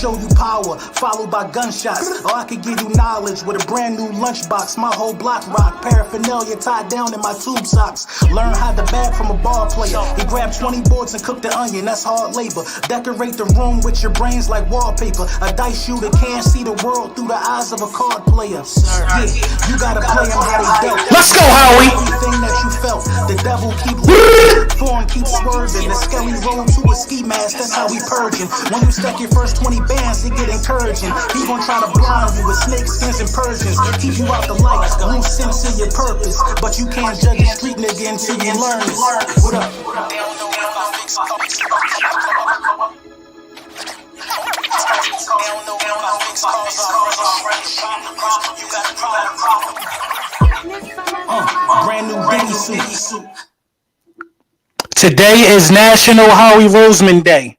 show you power, followed by gunshots. Or I could give you knowledge with a brand new lunchbox. My whole block rock, paraphernalia tied down in my tube socks. Learn how to bag from a ball player. He grabbed 20 boards and cooked the onion, that's hard labor. Decorate the room with your brains like wallpaper. A dice shooter can't see the world through the eyes of a card player. Yeah, you gotta play them how they dealt. Let's go, Howie! Everything that you felt, the devil keep losing. Foreign keep swerving, the skelly roll to a ski mask, that's how we purging. When you stack your first 20 bands, it get encouraging. He gon' try to blind you with snake skins and Persians. Keep you out the light, lose sense of your purpose. But you can't judge a street nigga until you learn this. What up? Brand new Diddy suit. Today is National Howie Roseman Day.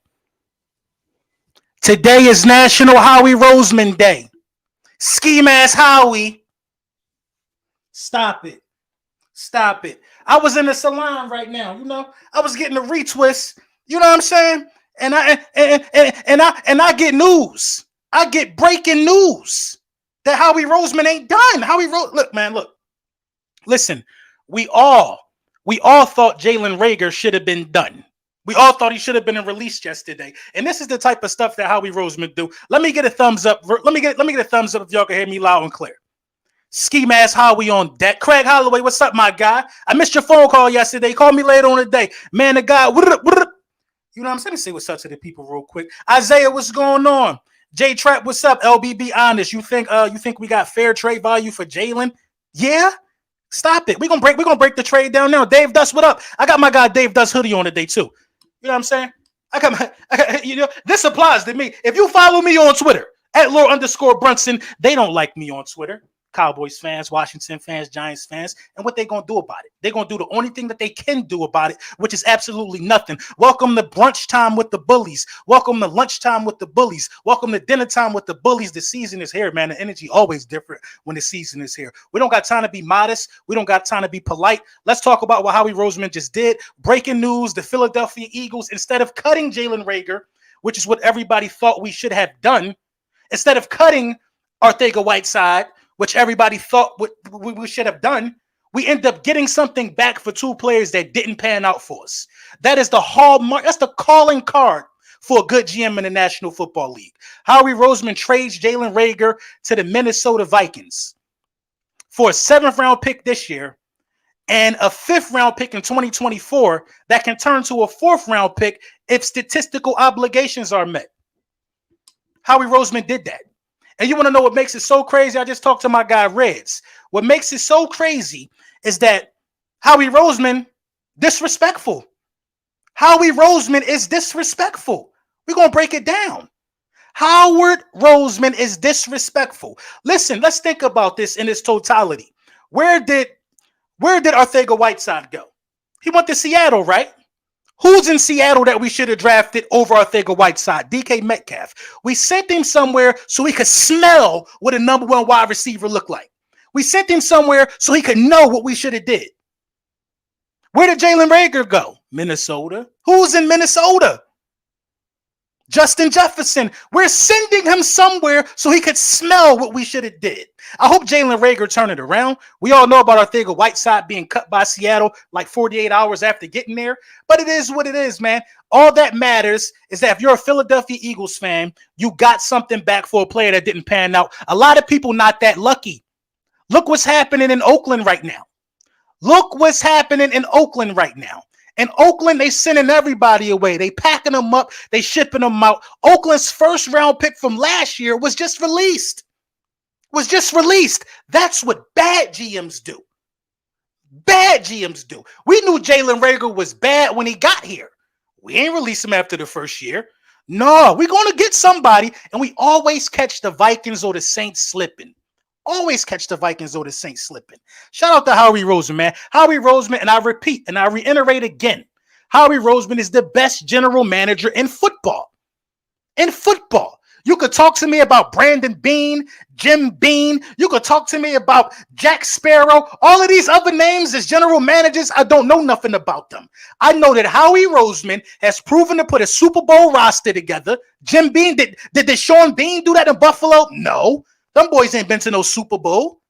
Today is National Howie Roseman Day. Ski mask Howie. Stop it. Stop it. I was in the salon right now, you know. I was getting a retwist, you know what I'm saying? And I get news. I get breaking news that Howie Roseman ain't done. Look, man, look. Listen, we all thought Jalen Reagor should have been done. We all thought he should have been released yesterday. And this is the type of stuff that Howie Roseman do. Let me get a thumbs up. Let me get a thumbs up if y'all can hear me loud and clear. Ski mask Howie on deck. Craig Holloway, what's up, my guy? I missed your phone call yesterday. Call me later on the day. Man, the guy, what up? You know what I'm saying? Say what's up to the people real quick. Isaiah, what's going on? J Trap, what's up? LBB honest. You think we got fair trade value for Jalen? Yeah. Stop it. We're gonna break the trade down now. Dave Dust, what up? I got my guy Dave Dust hoodie on today too. You know what I'm saying? You know, this applies to me. If you follow me on Twitter at @Lord_Brunson, they don't like me on Twitter. Cowboys fans, Washington fans, Giants fans, and what they gonna do about it? They're gonna do the only thing that they can do about it, which is absolutely nothing. Welcome to brunch time with the bullies. Welcome to lunchtime with the bullies. Welcome to dinner time with the bullies. The season is here, man. The energy always different when the season is here. We don't got time to be modest. We don't got time to be polite. Let's talk about what Howie Roseman just did. Breaking news: the Philadelphia Eagles, instead of cutting Jalen Reagor, which is what everybody thought we should have done, instead of cutting Arcega-Whiteside, which everybody thought we should have done, we end up getting something back for two players that didn't pan out for us. That is the hallmark. That's the calling card for a good GM in the National Football League. Howie Roseman trades Jalen Reagor to the Minnesota Vikings for a 7th-round pick this year and a 5th-round pick in 2024 that can turn to a 4th-round pick if statistical obligations are met. Howie Roseman did that. And you want to know what makes it so crazy? I just talked to my guy Reds. What makes it so crazy is that Howie Roseman disrespectful. Howie Roseman is disrespectful. We're going to break it down. Howard Roseman is disrespectful. Listen, let's think about this in its totality. Where did Arcega-Whiteside go? He went to Seattle, right? Who's in Seattle that we should have drafted over Arcega-Whiteside? DK Metcalf. We sent him somewhere so he could smell what a number 1 wide receiver looked like. We sent him somewhere so he could know what we should have did. Where did Jalen Reagor go? Minnesota. Who's in Minnesota? Justin Jefferson. We're sending him somewhere so he could smell what we should have did. I hope Jalen Reagor turned it around. We all know about Arcega-Whiteside being cut by Seattle like 48 hours after getting there. But it is what it is, man. All that matters is that if you're a Philadelphia Eagles fan, you got something back for a player that didn't pan out. A lot of people not that lucky. Look what's happening in Oakland right now. Look what's happening in Oakland right now. In Oakland, they sending everybody away. They packing them up. They shipping them out. Oakland's 1st-round pick from last year was just released. That's what bad GMs do. Bad GMs do. We knew Jalen Reagor was bad when he got here. We ain't release him after the 1st year. No, we're going to get somebody, and we always catch the Vikings or the Saints slipping. Always catch the Vikings or the Saints slipping. Shout out to Howie Roseman, man. Howie Roseman, and I repeat and I reiterate again, Howie Roseman is the best general manager in football. In football. You could talk to me about Brandon Bean, Jim Bean. You could talk to me about Jack Sparrow. All of these other names as general managers, I don't know nothing about them. I know that Howie Roseman has proven to put a Super Bowl roster together. Jim Bean, did Sean Bean do that in Buffalo? No. Them boys ain't been to no Super Bowl.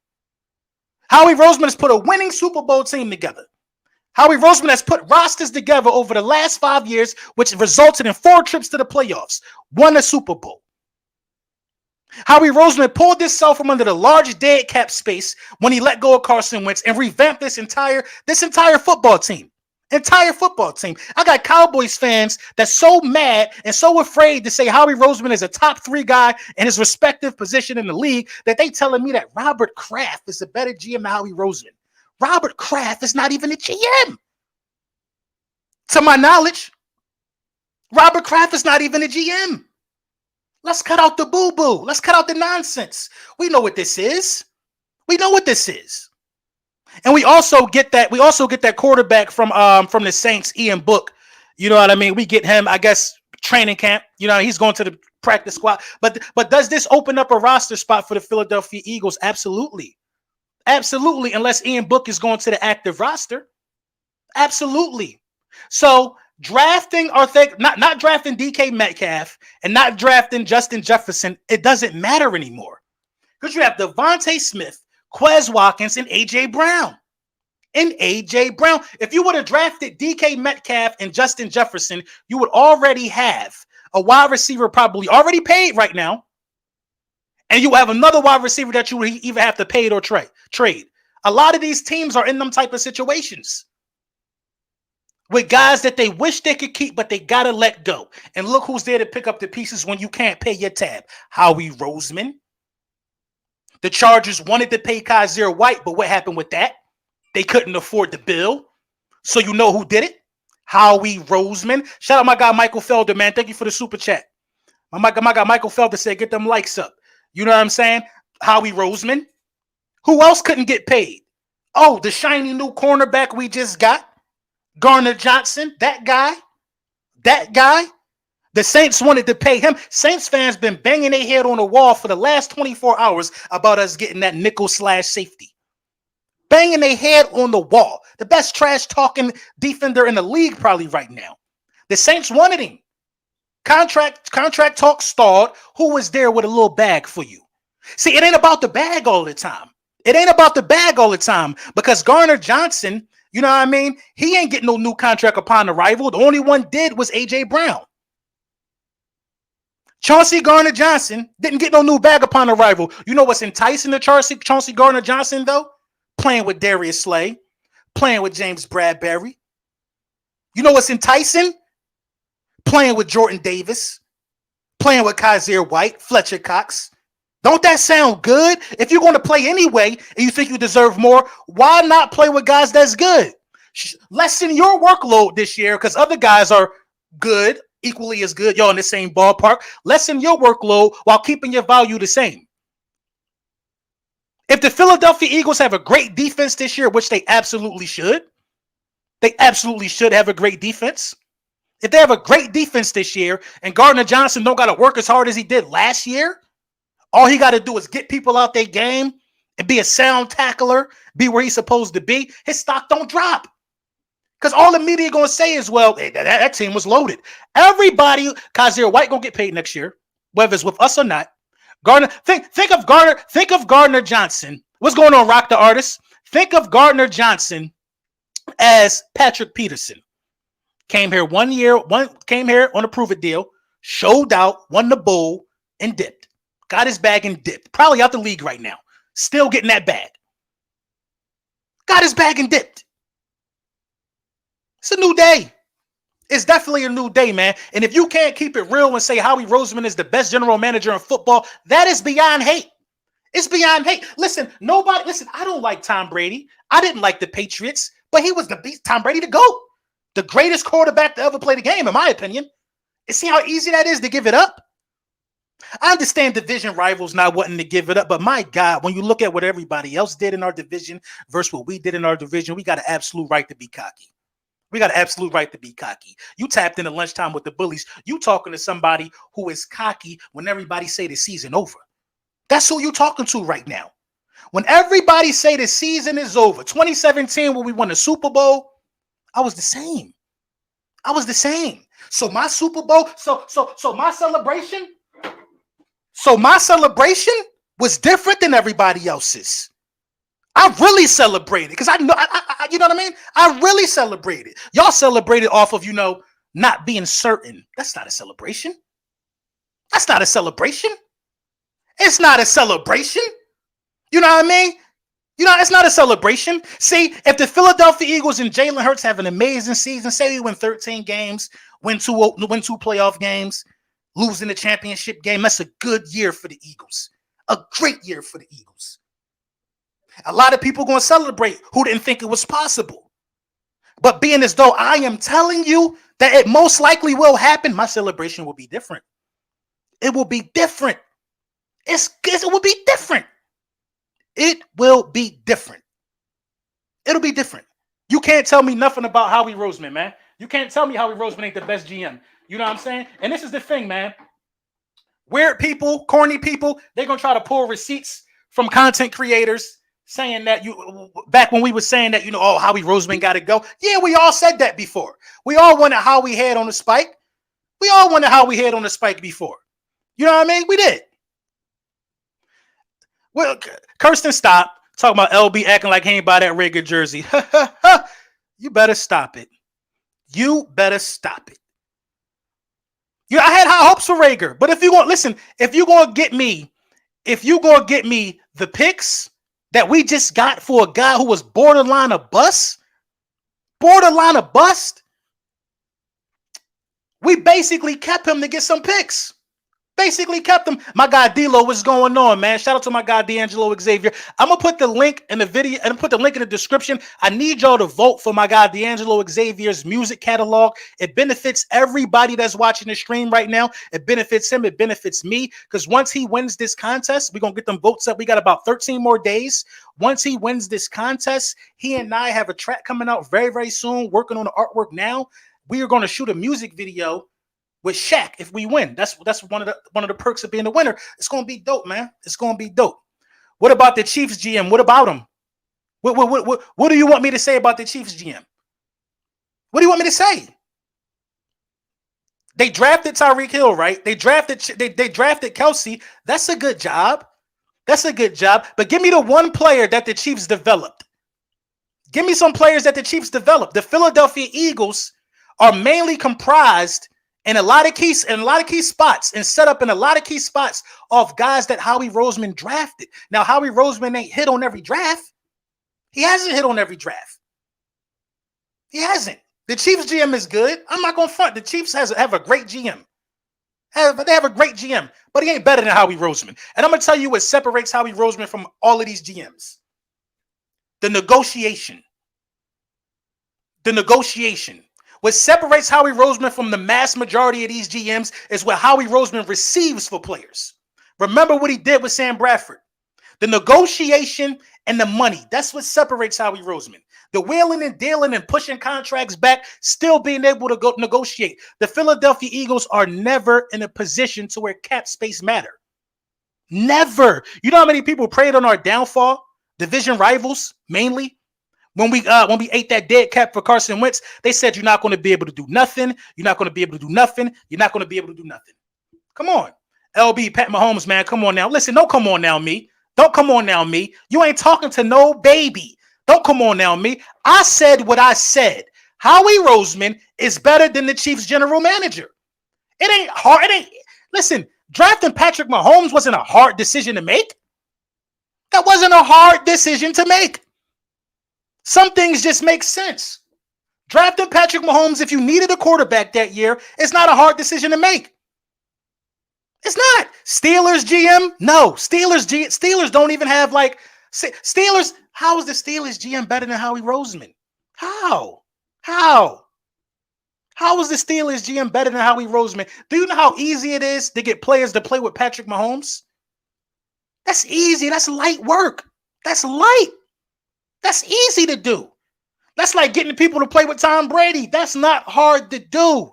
Howie Roseman has put a winning Super Bowl team together. Howie Roseman has put rosters together over the last 5 years, which resulted in 4 trips to the playoffs, won a Super Bowl. Howie Roseman pulled himself from under the large dead cap space when he let go of Carson Wentz and revamped this entire football team. Entire football team. I got Cowboys fans that's so mad and so afraid to say Howie Roseman is a top 3 guy in his respective position in the league that they telling me that Robert Kraft is a better GM than Howie Roseman. Robert Kraft is not even a GM. To my knowledge, Robert Kraft is not even a GM. Let's cut out the boo-boo. Let's cut out the nonsense. We know what this is. We know what this is. And we also get that quarterback from the Saints, Ian Book. You know what I mean? We get him, I guess, training camp. You know, he's going to the practice squad. But does this open up a roster spot for the Philadelphia Eagles? Absolutely. Absolutely, unless Ian Book is going to the active roster. Absolutely. So drafting not drafting DK Metcalf and not drafting Justin Jefferson, it doesn't matter anymore. Because you have Devontae Smith, Quez Watkins, and A.J. Brown. If you would have drafted DK Metcalf and Justin Jefferson, you would already have a wide receiver probably already paid right now. And you have another wide receiver that you would either have to pay or trade. A lot of these teams are in them type of situations with guys that they wish they could keep, but they got to let go. And look who's there to pick up the pieces when you can't pay your tab. Howie Roseman. The Chargers wanted to pay Kaiser White, but what happened with that? They couldn't afford the bill. So you know who did it? Howie Roseman. Shout out my guy Michael Felder, man. Thank you for the super chat. My guy Michael Felder said, get them likes up. You know what I'm saying? Howie Roseman. Who else couldn't get paid? Oh, the shiny new cornerback we just got. Garner Johnson. That guy. The Saints wanted to pay him. Saints fans been banging their head on the wall for the last 24 hours about us getting that nickel / safety. Banging their head on the wall. The best trash talking defender in the league probably right now. The Saints wanted him. Contract talk stalled. Who was there with a little bag for you? See, it ain't about the bag all the time. Because Garner Johnson, you know what I mean? He ain't getting no new contract upon arrival. The only one did was A.J. Brown. Chauncey Gardner-Johnson didn't get no new bag upon arrival. You know what's enticing to Chauncey Gardner-Johnson, though? Playing with Darius Slay. Playing with James Bradbury. You know what's enticing? Playing with Jordan Davis. Playing with Kaiser White, Fletcher Cox. Don't that sound good? If you're going to play anyway and you think you deserve more, why not play with guys that's good? Lessen your workload this year because other guys are good, equally as good. Y'all in the same ballpark. Lessen your workload while keeping your value the same. If the Philadelphia Eagles have a great defense this year, which they absolutely should have a great defense. If they have a great defense this year and Gardner Johnson don't got to work as hard as he did last year, all he got to do is get people out their game and be a sound tackler, be where he's supposed to be. His stock don't drop. Because all the media going to say is, well, that team was loaded. Everybody, Kaiser White going to get paid next year, whether it's with us or not. Gardner, think of Gardner Johnson. What's going on, Rock the Artist? Think of Gardner Johnson as Patrick Peterson. Came here came here on a prove-it deal, showed out, won the bowl, and dipped. Got his bag and dipped. Probably out the league right now. Still getting that bag. Got his bag and dipped. It's a new day. It's definitely a new day, man. And if you can't keep it real and say Howie Roseman is the best general manager in football, that is beyond hate. It's beyond hate. Listen, I don't like Tom Brady. I didn't like the Patriots, but he was Tom Brady to GOAT. The greatest quarterback to ever play the game, in my opinion. And see how easy that is to give it up? I understand division rivals not wanting to give it up, but my God, when you look at what everybody else did in our division versus what we did in our division, we got an absolute right to be cocky. We got an absolute right to be cocky. You tapped in at lunchtime with the bullies. You talking to somebody who is cocky when everybody say the season over. That's who you talking to right now. When everybody say the season is over, 2017 when we won the Super Bowl, I was the same. I was the same. So my Super Bowl, so my celebration, was different than everybody else's. I really celebrated because I know, you know what I mean? I really celebrated. Y'all celebrated off of, not being certain. That's not a celebration. That's not a celebration. It's not a celebration. You know what I mean? It's not a celebration. See, if the Philadelphia Eagles and Jalen Hurts have an amazing season, say we win 13 games, win two playoff games, losing the championship game, that's a good year for the Eagles. A great year for the Eagles. A lot of people going to celebrate who didn't think it was possible. But being as though I am telling you that it most likely will happen, my celebration will be different. It will be different. It will be different. It will be different. It'll be different. You can't tell me nothing about Howie Roseman, man. You can't tell me Howie Roseman ain't the best GM. You know what I'm saying? And this is the thing, man. Weird people, corny people, they're going to try to pull receipts from content creators saying that back when we were saying that, Howie Roseman got to go. Yeah, we all said that before. We all wanted Howie head on the spike. We all wanted Howie head on the spike before. You know what I mean? We did. Well, Kirsten, stop talking about LB acting like he ain't buy that Reagor jersey. You better stop it. You better stop it. I had high hopes for Reagor, but if you're gonna get me the picks that we just got for a guy who was borderline a bust, we basically kept him to get some picks. Basically kept him. My guy D-Lo, what's going on, man? Shout out to my guy D'Angelo Xavier. I'm gonna put the link in the video and put the link in the description. I need y'all to vote for my guy D'Angelo Xavier's music catalog. It benefits everybody that's watching the stream right now. It benefits him. It benefits me. Because once he wins this contest, we're gonna get them votes up. We got about 13 more days. Once he wins this contest, he and I have a track coming out very, very soon. Working on the artwork now. We are gonna shoot a music video with Shaq if we win. That's one of the perks of being a winner. It's gonna be dope, man. It's gonna be dope. What about the Chiefs GM? What about him? What do you want me to say about the Chiefs GM? What do you want me to say? They drafted Tyreek Hill, right? They drafted Kelsey. That's a good job. But give me the one player that the Chiefs developed. Give me some players that the Chiefs developed. The Philadelphia Eagles are mainly comprised in a lot of key spots and set up in a lot of key spots of guys that Howie Roseman drafted. Now, Howie Roseman ain't hit on every draft. He hasn't hit on every draft. He hasn't. The Chiefs GM is good. I'm not going to front. The Chiefs have a great GM. They have a great GM, but he ain't better than Howie Roseman. And I'm going to tell you what separates Howie Roseman from all of these GMs. The negotiation. What separates Howie Roseman from the mass majority of these GMs is what Howie Roseman receives for players. Remember what he did with Sam Bradford. The negotiation and the money. That's what separates Howie Roseman. The wheeling and dealing and pushing contracts back, still being able to go negotiate. The Philadelphia Eagles are never in a position to where cap space matter. Never. You know how many people preyed on our downfall? Division rivals, mainly. When we ate that dead cap for Carson Wentz, they said you're not going to be able to do nothing. You're not going to be able to do nothing. You're not going to be able to do nothing. Come on. LB, Pat Mahomes, man. Come on now. Listen, don't come on now, me. Don't come on now, me. You ain't talking to no baby. Don't come on now, me. I said what I said. Howie Roseman is better than the Chiefs general manager. It ain't hard. Listen, drafting Patrick Mahomes wasn't a hard decision to make. That wasn't a hard decision to make. Some things just make sense. Drafting Patrick Mahomes, if you needed a quarterback that year, it's not a hard decision to make. It's not. Steelers GM? No. Steelers don't even have Steelers. How is the Steelers GM better than Howie Roseman? How? How is the Steelers GM better than Howie Roseman? Do you know how easy it is to get players to play with Patrick Mahomes? That's easy. That's light work. That's light. That's easy to do. That's like getting people to play with Tom Brady. That's not hard to do.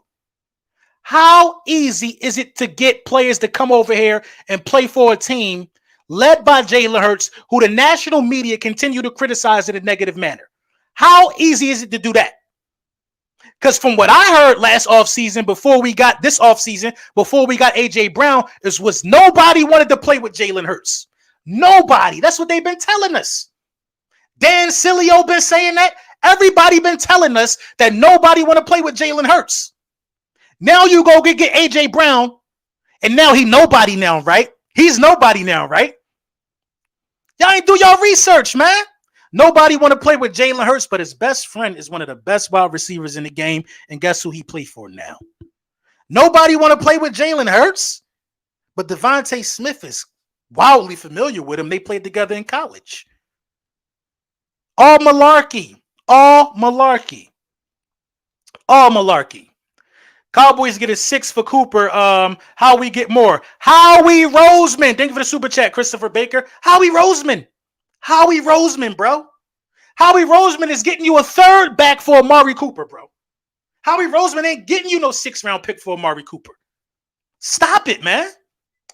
How easy is it to get players to come over here and play for a team led by Jalen Hurts, who the national media continue to criticize in a negative manner? How easy is it to do that? Because from what I heard last offseason, before we got this offseason, before we got A.J. Brown, was nobody wanted to play with Jalen Hurts. Nobody. That's what they've been telling us. Dan Sileo been saying that. Everybody been telling us that nobody want to play with Jalen Hurts. Now you go get A.J. Brown, and now he nobody now, right? He's nobody now, right? Y'all ain't do y'all research, man. Nobody want to play with Jalen Hurts, but his best friend is one of the best wide receivers in the game, and guess who he play for now? Nobody want to play with Jalen Hurts, but Devontae Smith is wildly familiar with him. They played together in college. All malarkey. All malarkey. All malarkey. Cowboys get a 6 for Cooper. How we get more? Howie Roseman. Thank you for the super chat, Christopher Baker. Howie Roseman. Howie Roseman, bro. Howie Roseman is getting you a third back for Amari Cooper, bro. Howie Roseman ain't getting you no 6th-round pick for Amari Cooper. Stop it, man.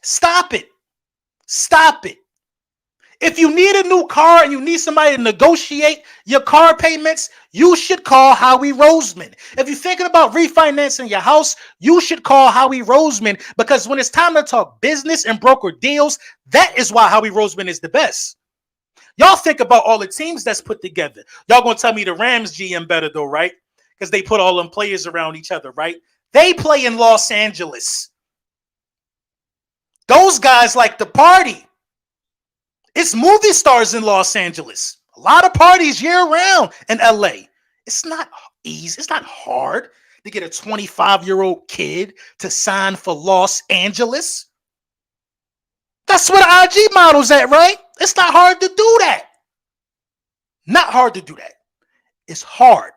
Stop it. Stop it. If you need a new car and you need somebody to negotiate your car payments, you should call Howie Roseman. If you're thinking about refinancing your house, you should call Howie Roseman, because when it's time to talk business and broker deals, that is why Howie Roseman is the best. Y'all think about all the teams that's put together. Y'all gonna tell me the Rams GM better though, right? Because they put all them players around each other, right? They play in Los Angeles. Those guys like to party. It's movie stars in Los Angeles. A lot of parties year-round in LA. It's not easy. It's not hard to get a 25-year-old kid to sign for Los Angeles. That's where the IG model's at, right? It's not hard to do that. Not hard to do that. It's hard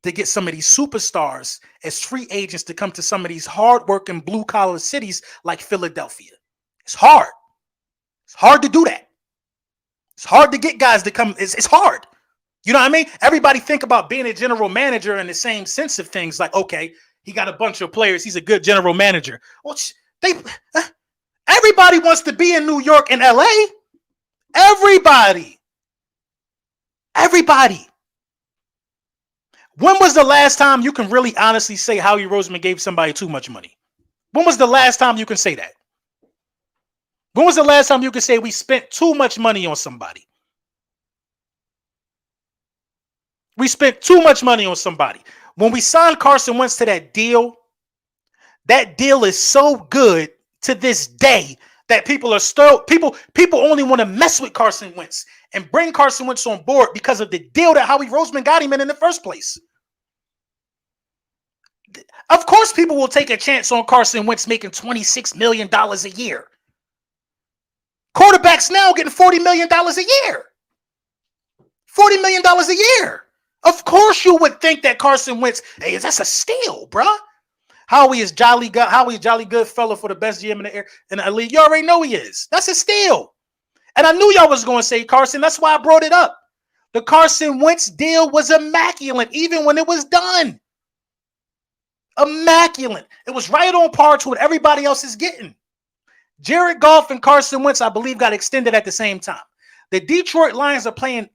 to get some of these superstars as free agents to come to some of these hard-working blue-collar cities like Philadelphia. It's hard. It's hard to do that. It's hard to get guys to come. It's hard. You know what I mean? Everybody think about being a general manager in the same sense of things. Like, okay, he got a bunch of players. He's a good general manager. Well, everybody wants to be in New York and LA. Everybody. Everybody. When was the last time you can really honestly say Howie Roseman gave somebody too much money? When was the last time you can say that? When was the last time you could say we spent too much money on somebody? We spent too much money on somebody. When we signed Carson Wentz to that deal is so good to this day that people only want to mess with Carson Wentz and bring Carson Wentz on board because of the deal that Howie Roseman got him in the first place. Of course, people will take a chance on Carson Wentz making $26 million a year. Quarterbacks now getting $40 million a year. $40 million a year. Of course you would think that Carson Wentz, hey, that's a steal, bruh. Howie is jolly good fella for the best GM in the league. You already know he is. That's a steal. And I knew y'all was going to say Carson. That's why I brought it up. The Carson Wentz deal was immaculate, even when it was done. Immaculate. It was right on par to what everybody else is getting. Jared Goff and Carson Wentz, I believe, got extended at the same time. The Detroit Lions are paying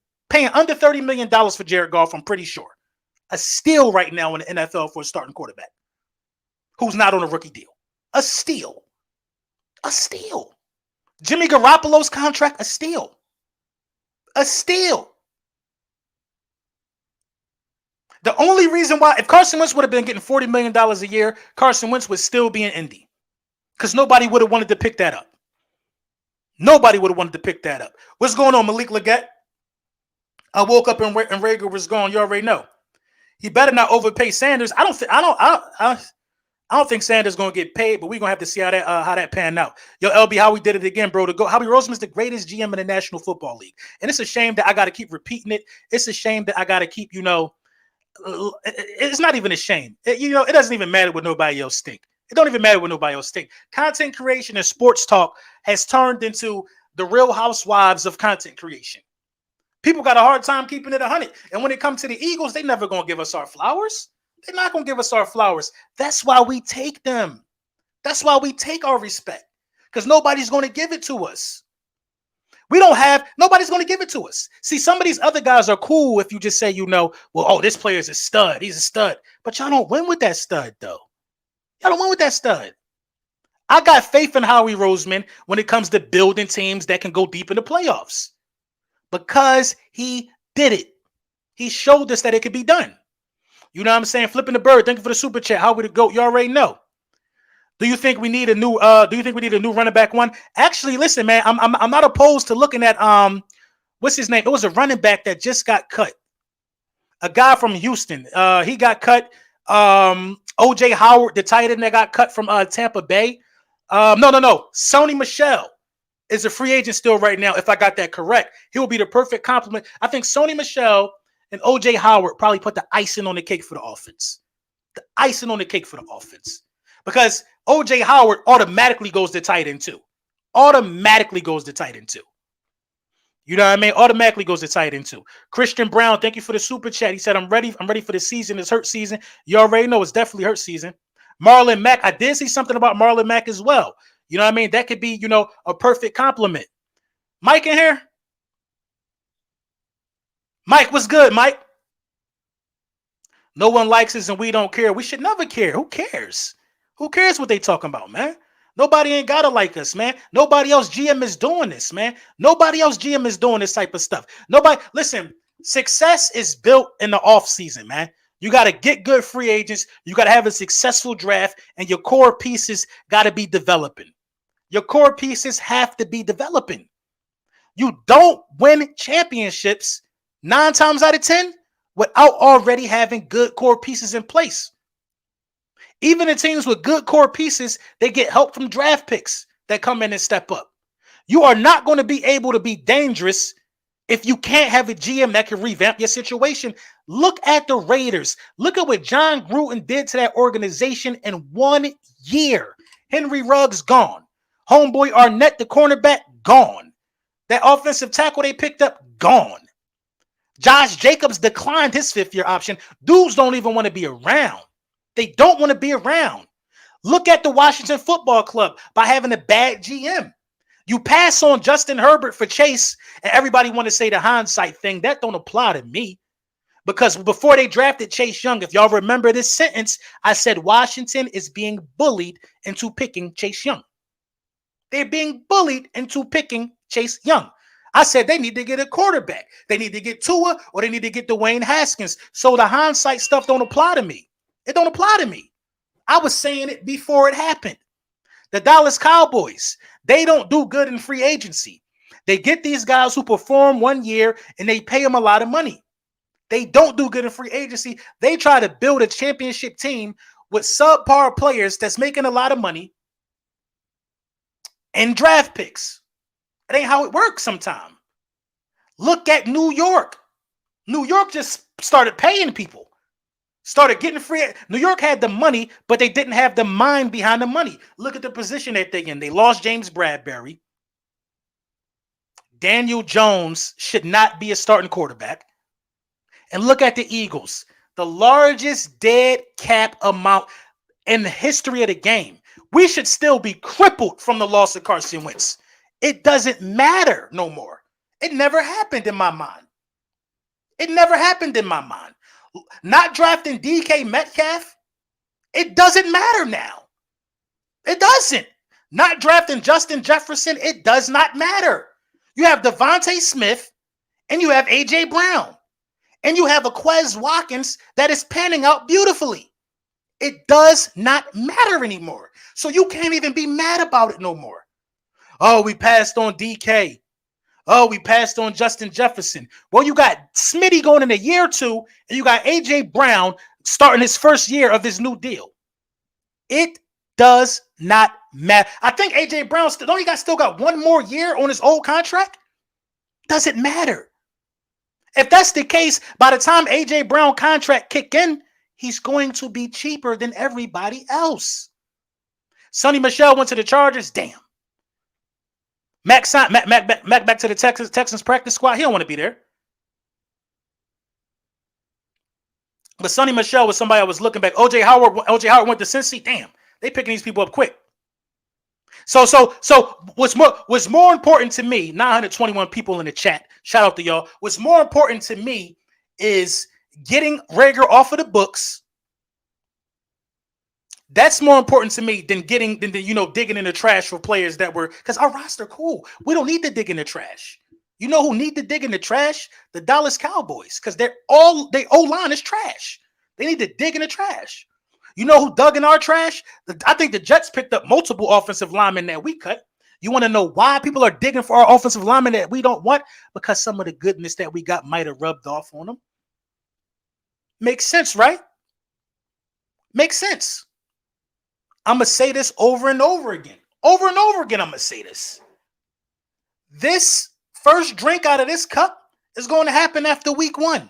under $30 million for Jared Goff, I'm pretty sure. A steal right now in the NFL for a starting quarterback who's not on a rookie deal. A steal. A steal. Jimmy Garoppolo's contract, a steal. A steal. The only reason why, if Carson Wentz would have been getting $40 million a year, Carson Wentz would still be in Indy. Because nobody would have wanted to pick that up. Nobody would have wanted to pick that up. What's going on, Malik Leggett? I woke up and Reagor was gone. You already know. He better not overpay Sanders. I don't think Sanders gonna get paid, but we're gonna have to see how that pan out. Yo, LB, Howie did it again, bro. Howie Roseman's the greatest GM in the National Football League, and it's a shame that I got to keep repeating it. It's a shame that I got to keep, it's not even a shame. It doesn't even matter what nobody else think. It don't even matter what nobody else think. Content creation and sports talk has turned into the Real Housewives of content creation. People got a hard time keeping it 100. And when it comes to the Eagles, they never going to give us our flowers. They're not going to give us our flowers. That's why we take them. That's why we take our respect, because nobody's going to give it to us. Nobody's going to give it to us. See, some of these other guys are cool if you just say, well, oh, this player is a stud. He's a stud. But y'all don't win with that stud, though. Y'all don't win with that stud. I got faith in Howie Roseman when it comes to building teams that can go deep in the playoffs, because he did it. He showed us that it could be done. You know what I'm saying? Flipping the bird. Thank you for the super chat. How would it go? You already know. Do you think we need a new running back one? Actually, listen, man, I'm not opposed to looking at what's his name? It was a running back that just got cut. A guy from Houston. He got cut. OJ Howard, the tight end that got cut from Tampa Bay. No. Sony Michel is a free agent still right now, if I got that correct. He will be the perfect complement. I think Sony Michel and OJ Howard probably put the icing on the cake for the offense. The icing on the cake for the offense. Because OJ Howard automatically goes to tight end too. Automatically goes to tight end too. You know what I mean? Automatically goes to tight end too. Christian Brown, thank you for the super chat. He said, I'm ready for the season. It's hurt season. You already know it's definitely hurt season. Marlon Mack, I did see something about Marlon Mack as well. You know what I mean? That could be, a perfect compliment. Mike in here? Mike, what's good, Mike? No one likes us and we don't care. We should never care. Who cares? Who cares what they talking about, man? Nobody ain't gotta like us, man. Nobody else GM is doing this, man. Nobody else GM is doing this type of stuff. Listen, success is built in the offseason, man. You got to get good free agents. You got to have a successful draft, and your core pieces got to be developing. Your core pieces have to be developing. You don't win championships 9 times out of 10 without already having good core pieces in place. Even the teams with good core pieces, they get help from draft picks that come in and step up. You are not going to be able to be dangerous if you can't have a GM that can revamp your situation. Look at the Raiders. Look at what John Gruden did to that organization in 1 year. Henry Ruggs gone. Homeboy Arnett, the cornerback, gone. That offensive tackle they picked up, gone. Josh Jacobs declined his 5th-year option. Dudes don't even want to be around. They don't want to be around. Look at the Washington Football Club by having a bad GM. You pass on Justin Herbert for Chase, and everybody want to say the hindsight thing. That don't apply to me. Because before they drafted Chase Young, if y'all remember this sentence, I said Washington is being bullied into picking Chase Young. They're being bullied into picking Chase Young. I said they need to get a quarterback. They need to get Tua, or they need to get Dwayne Haskins. So the hindsight stuff don't apply to me. It don't apply to me. I was saying it before it happened. The Dallas Cowboys, they don't do good in free agency. They get these guys who perform 1 year and they pay them a lot of money. They don't do good in free agency. They try to build a championship team with subpar players that's making a lot of money and draft picks. It ain't how it works sometimes. Look at New York. New York just started paying people. Started getting free. New York had the money, but they didn't have the mind behind the money. Look at the position that they're in. They lost James Bradbury. Daniel Jones should not be a starting quarterback. And look at the Eagles. The largest dead cap amount in the history of the game. We should still be crippled from the loss of Carson Wentz. It doesn't matter no more. It never happened in my mind. It never happened in my mind. Not drafting DK Metcalf, it doesn't matter now. It doesn't. Not drafting Justin Jefferson, it does not matter. You have Devontae Smith and you have AJ Brown and you have a Quez Watkins that is panning out beautifully. It does not matter anymore. So you can't even be mad about it no more. Oh, we passed on DK. Oh, we passed on Justin Jefferson. Well, you got Smitty going in a year or two, and you got AJ Brown starting his first year of his new deal. It does not matter. I think AJ Brown still got 1 more year on his old contract. Doesn't matter. If that's the case, by the time AJ Brown contract kick in, he's going to be cheaper than everybody else. Sonny Michel went to the Chargers. Damn. Mac back to the Texans practice squad. He don't want to be there. But Sonny Michel was somebody I was looking back. OJ Howard went to Cincy. Damn, they picking these people up quick. So what's more important to me, 921 people in the chat, shout out to y'all. What's more important to me is getting Reagor off of the books. That's more important to me than digging in the trash for players that were, because our roster cool. We don't need to dig in the trash. You know who need to dig in the trash? The Dallas Cowboys, because their O-line is trash. They need to dig in the trash. You know who dug in our trash? I think the Jets picked up multiple offensive linemen that we cut. You want to know why people are digging for our offensive linemen that we don't want? Because some of the goodness that we got might have rubbed off on them. Makes sense, right? Makes sense. I'm going to say this over and over again. Over and over again, I'm going to say this. This first drink out of this cup is going to happen after week 1.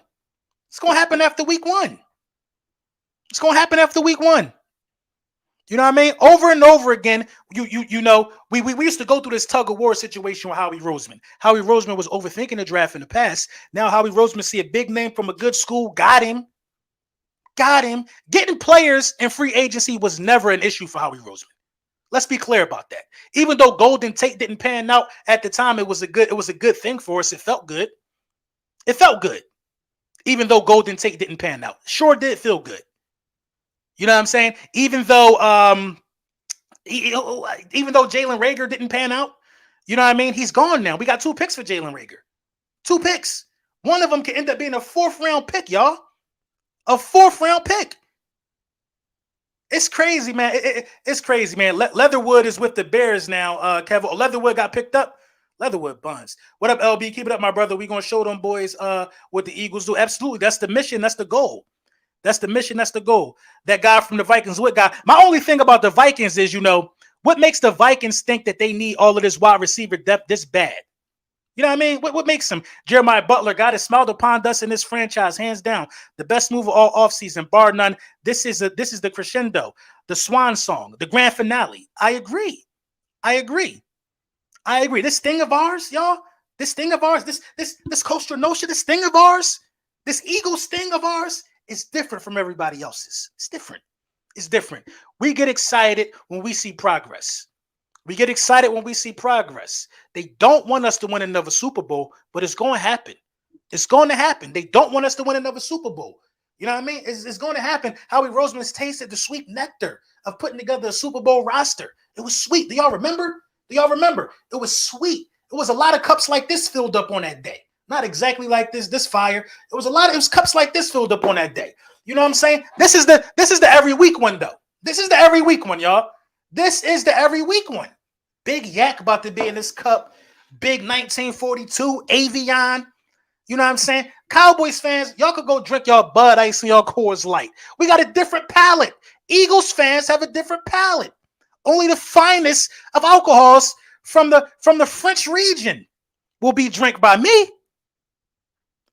It's going to happen after week 1. It's going to happen after week 1. You know what I mean? Over and over again, you know, we used to go through this tug of war situation with Howie Roseman. Howie Roseman was overthinking the draft in the past. Now Howie Roseman see a big name from a good school, got him. Getting players in free agency was never an issue for Howie Roseman. Let's be clear about that. Even though Golden Tate didn't pan out at the time, it was a good thing for us. It felt good. It felt good. Even though Golden Tate didn't pan out. Sure did feel good. You know what I'm saying? Even though Jalen Reagor didn't pan out, you know what I mean? He's gone now. We got 2 picks for Jalen Reagor. 2 picks. One of them can end up being a 4th round pick, y'all. A 4th round pick. It's crazy, man. It's crazy, man. Leatherwood is with the Bears now. Kevin, Leatherwood got picked up. Leatherwood buns. What up, LB? Keep it up, my brother. We gonna show them boys what the Eagles do. Absolutely. That's the mission. That's the goal. That's the mission. That's the goal. That guy from the Vikings, what guy? My only thing about the Vikings is, you know, what makes the Vikings think that they need all of this wide receiver depth this bad? You know what I mean? What makes them? Jeremiah Butler, God has smiled upon us in this franchise, hands down. The best move of all offseason, bar none. This is the crescendo, the swan song, the grand finale. I agree. This thing of ours, y'all, this Costa Nostra, this thing of ours, this Eagles thing of ours is different from everybody else's. It's different. We get excited when we see progress. They don't want us to win another Super Bowl, but it's going to happen. They don't want us to win another Super Bowl. You know what I mean? It's going to happen. Howie Roseman's tasted the sweet nectar of putting together a Super Bowl roster. It was sweet. Do y'all remember? It was sweet. It was a lot of cups like this filled up on that day. Not exactly like this fire. It was cups like this filled up on that day. You know what I'm saying? This is the every week one, though. This is the every week one, y'all. This is the every week one. Big Yak about to be in this cup. Big 1942 Avion. You know what I'm saying? Cowboys fans, y'all could go drink y'all Bud Ice and y'all Coors Light. We got a different palate. Eagles fans have a different palate. Only the finest of alcohols from the French region will be drank by me.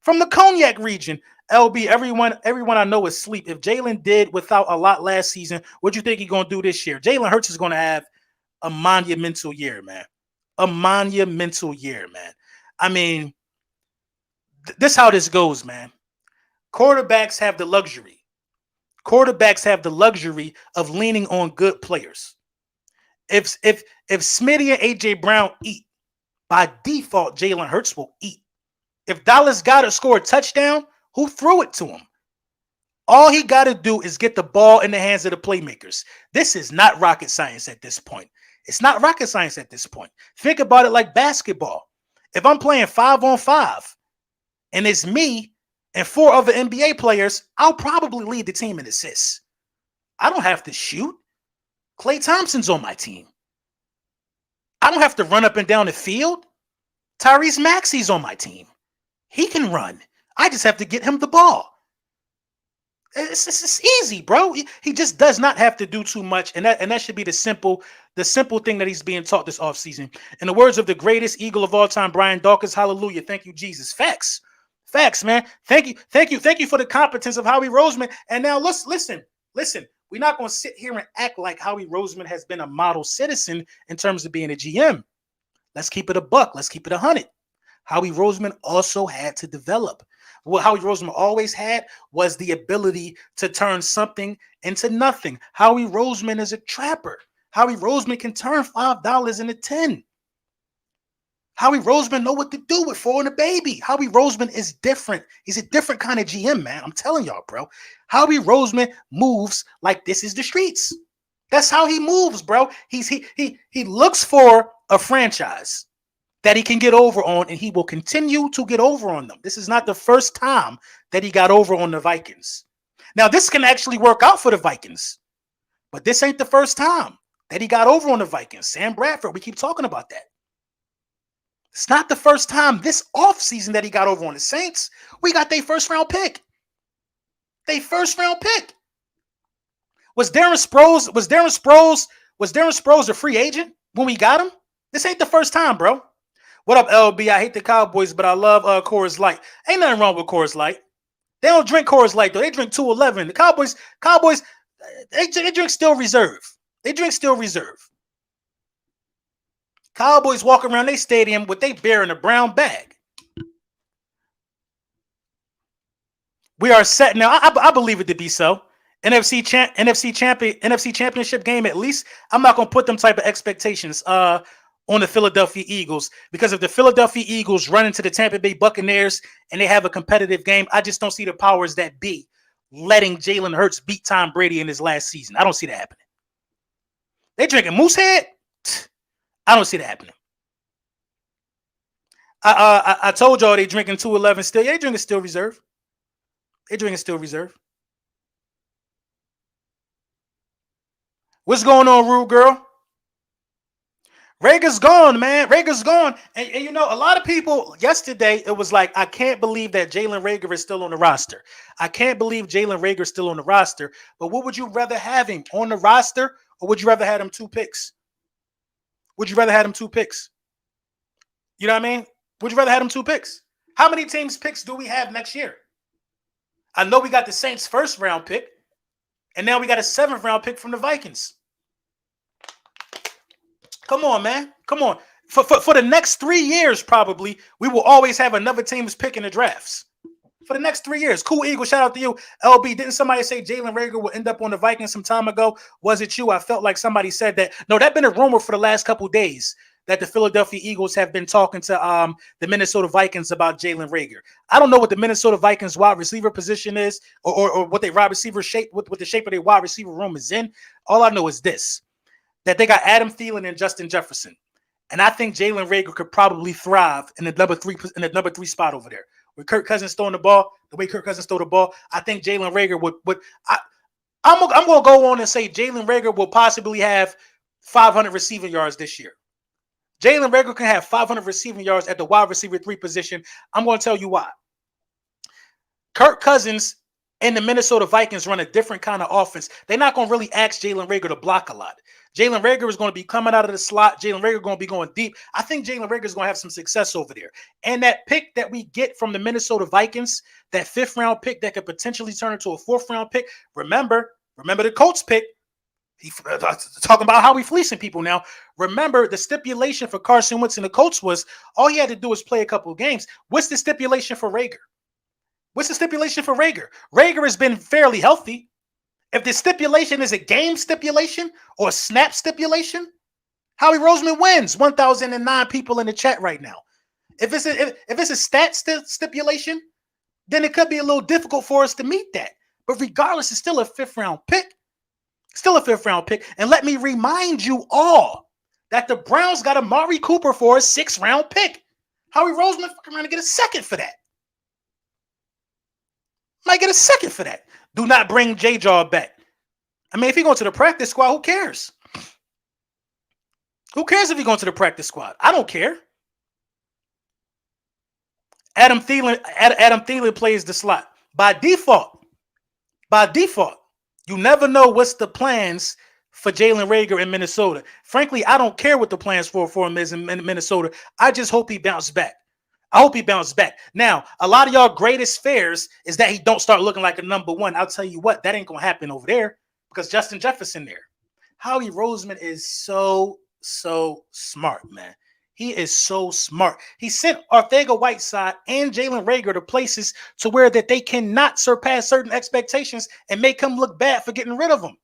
From the Cognac region. LB, everyone I know is asleep. If Jalen did without a lot last season, what do you think he's going to do this year? Jalen Hurts is going to have a monumental year, man. I mean, this is how this goes, man. Quarterbacks have the luxury of leaning on good players. If Smitty and AJ Brown eat, by default, Jalen Hurts will eat. If Dallas Goedert scored a touchdown, who threw it to him? All he got to do is get the ball in the hands of the playmakers. This is not rocket science at this point. Think about it like basketball. If I'm playing 5-on-5 and it's me and 4 other NBA players, I'll probably lead the team in assists. I don't have to shoot. Klay Thompson's on my team. I don't have to run up and down the field. Tyrese Maxey's on my team. He can run. I just have to get him the ball. It's easy, bro. He just does not have to do too much, and that should be the simple thing that he's being taught this offseason. In the words of the greatest Eagle of all time, Brian Dawkins, hallelujah. Thank you, Jesus. Facts, man. Thank you for the competence of Howie Roseman. And now listen. We're not going to sit here and act like Howie Roseman has been a model citizen in terms of being a GM. Let's keep it a buck. Let's keep it 100. Howie Roseman also had to develop. What Howie Roseman always had was the ability to turn something into nothing. Howie Roseman is a trapper. Howie Roseman can turn $5 into 10. Howie Roseman know what to do with four and a baby. Howie Roseman is different. He's a different kind of GM, man. I'm telling y'all, bro. Howie Roseman moves like this is the streets. That's how he moves, bro. He looks for a franchise that he can get over on, and he will continue to get over on them. This is not the first time that he got over on the Vikings. Now, this can actually work out for the Vikings, but this ain't the first time that he got over on the Vikings. Sam Bradford, we keep talking about that. It's not the first time this offseason that he got over on the Saints. We got their first round pick. Was Darren Sproles a free agent when we got him? This ain't the first time, bro. What up, LB? I hate the Cowboys, but I love Coors Light. Ain't nothing wrong with Coors Light. They don't drink Coors Light, though. They drink 211. The Cowboys, they drink Still Reserve. Cowboys walk around their stadium with their beer in a brown bag. We are set now. I believe it to be so. NFC championship game at least. I'm not gonna put them type of expectations on the Philadelphia Eagles, because if the Philadelphia Eagles run into the Tampa Bay Buccaneers and they have a competitive game, I just don't see the powers that be letting Jalen Hurts beat Tom Brady in his last season. I don't see that happening. They drinking Moosehead. I don't see that happening. I told y'all they drinking 211 still. Yeah, they drinking Still Reserve. What's going on, Rude Girl? Reagor's gone, man. Reagor's gone. And you know, a lot of people yesterday, it was like, I can't believe that Jalen Reagor is still on the roster. But what would you rather have him on the roster, or would you rather have him 2 picks? You know what I mean? Would you rather have him 2 picks? How many teams' picks do we have next year? I know we got the Saints' first round pick, and now we got a 7th round pick from the Vikings. Come on, man. Come on. For the next 3 years, probably, we will always have another team's pick in the drafts. For the next 3 years. Cool Eagle, shout out to you. LB, didn't somebody say Jalen Reagor will end up on the Vikings some time ago? Was it you? I felt like somebody said that. No, that's been a rumor for the last couple days that the Philadelphia Eagles have been talking to the Minnesota Vikings about Jalen Reagor. I don't know what the Minnesota Vikings wide receiver position is, or what their wide receiver shape, what the shape of their wide receiver room is in. All I know is this, that they got Adam Thielen and Justin Jefferson. And I think Jalen Reagor could probably thrive in the number 3 spot over there. With Kirk Cousins throwing the ball, the way Kirk Cousins throw the ball, I think Jalen Reagor would. I'm going to go on and say Jalen Reagor will possibly have 500 receiving yards this year. Jalen Reagor can have 500 receiving yards at the wide receiver 3 position. I'm going to tell you why. Kirk Cousins and the Minnesota Vikings run a different kind of offense. They're not going to really ask Jalen Reagor to block a lot. Jalen Reagor is going to be coming out of the slot. Jalen Reagor is going to be going deep. I think Jalen Reagor is going to have some success over there. And that pick that we get from the Minnesota Vikings, that 5th round pick that could potentially turn into a 4th round pick. Remember the Colts pick. Talking about how we fleecing people now. Remember, the stipulation for Carson Wentz and the Colts was all he had to do was play a couple of games. What's the stipulation for Reagor? Reagor has been fairly healthy. If the stipulation is a game stipulation or a snap stipulation, Howie Roseman wins. 1,009 people in the chat right now. If it's a stat stipulation, then it could be a little difficult for us to meet that. But regardless, it's still a 5th round pick. And let me remind you all that the Browns got Amari Cooper for a 6th round pick. Howie Roseman fucking around to get a 2nd for that. Might get a 2nd for that. Do not bring J-Jaw back. I mean, if he goes to the practice squad, who cares? Who cares if he goes to the practice squad? I don't care. Adam Thielen plays the slot. By default. You never know what's the plans for Jalen Reagor in Minnesota. Frankly, I don't care what the plans for him is in Minnesota. I just hope he bounced back. Now, a lot of y'all greatest fears is that he don't start looking like a number 1. I'll tell you what, that ain't going to happen over there because Justin Jefferson there. Howie Roseman is so smart, man. He is so smart. He sent Arcega-Whiteside and Jalen Reagor to places to where that they cannot surpass certain expectations and make him look bad for getting rid of him.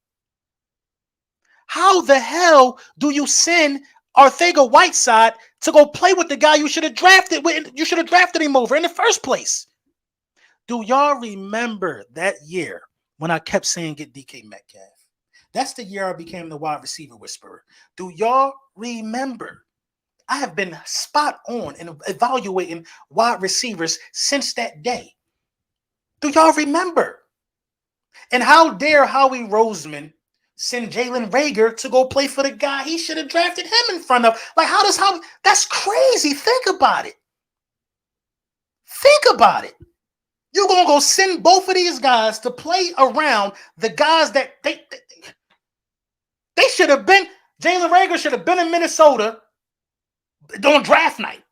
How the hell do you send Arcega-Whiteside to go play with the guy you should have drafted with? You should have drafted him over in the first place. Do y'all remember that year when I kept saying get DK Metcalf? That's the year I became the wide receiver whisperer. Do y'all remember? I have been spot on in evaluating wide receivers since that day. Do y'all remember? And how dare Howie Roseman send Jalen Reagor to go play for the guy he should have drafted him in front of? Like, how does Howie? That's crazy. Think about it. Think about it. You're going to go send both of these guys to play around the guys that they should have been. Jalen Reagor should have been in Minnesota on draft night.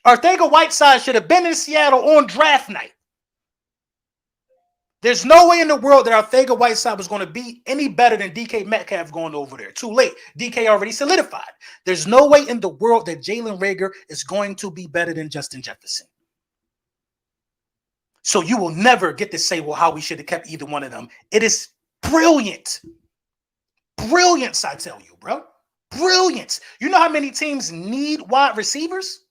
Arcega-Whiteside should have been in Seattle on draft night. There's no way in the world that Arcega-Whiteside was going to be any better than DK Metcalf going over there. Too late. DK already solidified. There's no way in the world that Jalen Reagor is going to be better than Justin Jefferson. So you will never get to say, well, how we should have kept either one of them. It is brilliant. Brilliance, I tell you, bro. Brilliance. You know how many teams need wide receivers?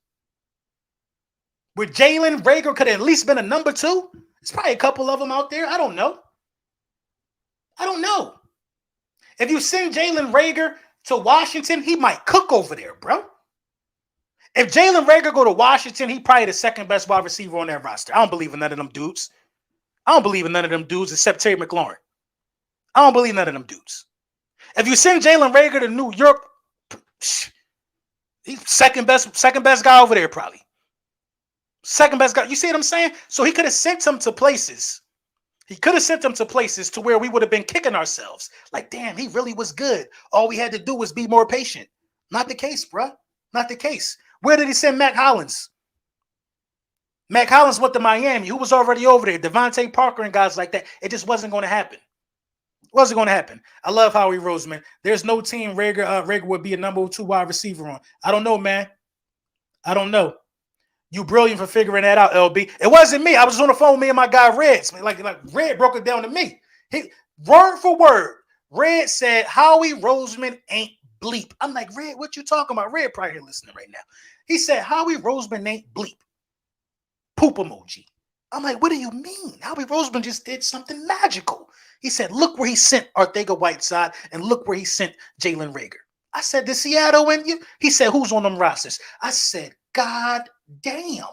Where Jalen Reagor could have at least been a number 2? There's probably a couple of them out there. I don't know. If you send Jalen Reagor to Washington, he might cook over there, bro. If Jalen Reagor go to Washington, he probably the second best wide receiver on that roster. I don't believe in none of them dudes. Except Terry McLaurin. I don't believe none of them dudes. If you send Jalen Reagor to New York, he's second best guy over there, probably. Second best guy. You see what I'm saying? So he could have sent him to places. To where we would have been kicking ourselves. Like, damn, he really was good. All we had to do was be more patient. Not the case, bro. Not the case. Where did he send Mac Hollins? Mac Hollins went to Miami. Who was already over there? Devontae Parker and guys like that. It just wasn't going to happen. I love Howie Roseman. There's no team Reagor would be a number 2 wide receiver on. I don't know, man. I don't know. You brilliant for figuring that out, LB. It wasn't me. I was on the phone with me and my guy Red. Like Red broke it down to me. He word for word. Red said Howie Roseman ain't bleep. I'm like, Red, what you talking about? Red probably here listening right now. He said Howie Roseman ain't bleep. Poop emoji. I'm like, what do you mean? Howie Roseman just did something magical. He said, look where he sent Arcega-Whiteside and look where he sent Jalen Reagor. I said, the Seattle and you? He said, who's on them rosters? I said, God damn.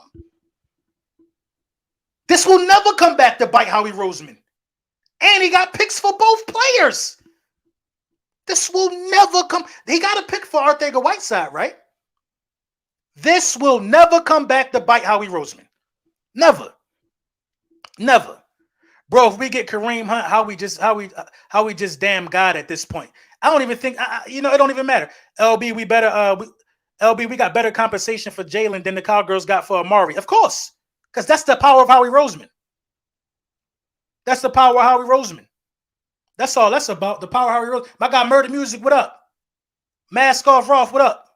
This will never come back to bite Howie Roseman. And he got picks for both players. This will never come. He got a pick for Arcega-Whiteside, right? This will never come back to bite Howie Roseman. Never. Bro, if we get Kareem Hunt, how we just damn God at this point. I don't even think, it don't even matter. LB, we got better compensation for Jalen than the Cowgirls got for Amari. Of course, because that's the power of Howie Roseman. That's all that's about, the power of Howie Roseman. My guy Murder Music, what up? Mask Off Roth, what up?